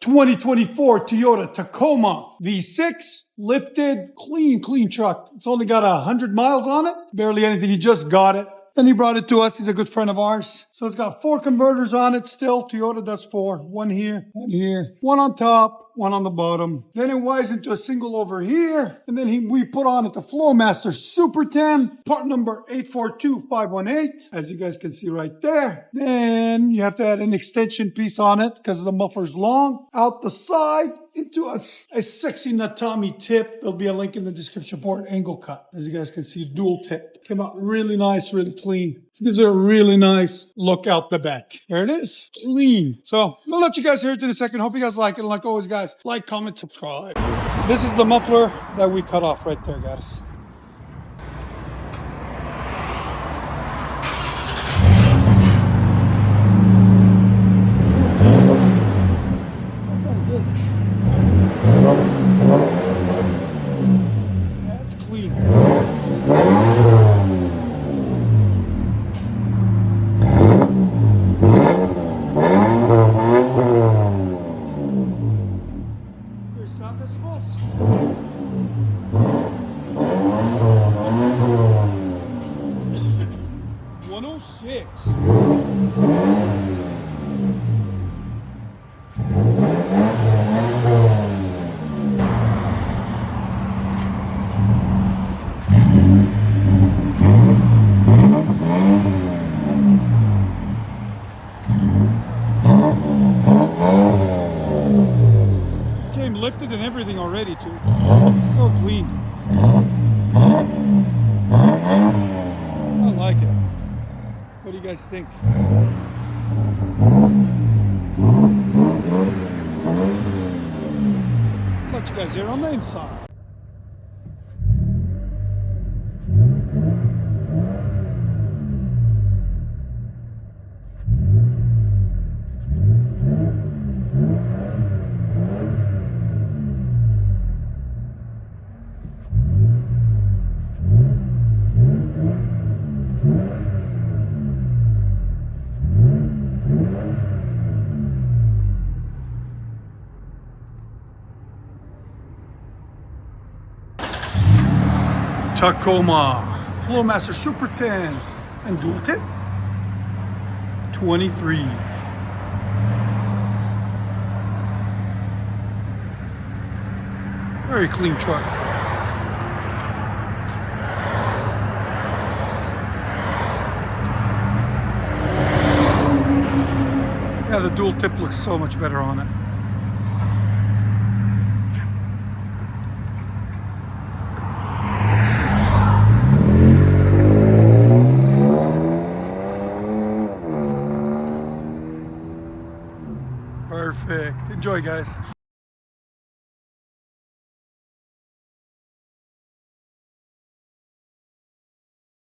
2024 Toyota Tacoma V6, lifted, clean truck. It's only got 100 miles on it, barely anything. He just got it. Then he brought it to us. He's a good friend of ours. So it's got 4 converters on it still. Toyota does 4. One here, one on top, one on the bottom. Then it wires into a single over here. And then we put on it the Flowmaster Super 10, part number 842518, as you guys can see right there. Then you have to add an extension piece on it because the muffler's long. Out the side, into a sexy Natami tip. There'll be a link in the description for an angle cut. As you guys can see, dual tip. Came out really nice, really clean. So gives it a really nice look out the back. There it is. Clean. So I'll let you guys hear it in a second. Hope you guys like it. And like always, guys, like, comment, subscribe. This is the muffler that we cut off right there, guys. That's clean. Here's sound decibels. 106. Came lifted and everything already too. It's so clean. I like it. What do you guys think? Let you guys hear on the inside. Tacoma Flowmaster Super 10 and dual tip 23. Very clean truck. Yeah, the dual tip looks so much better on it. Perfect. Enjoy, guys.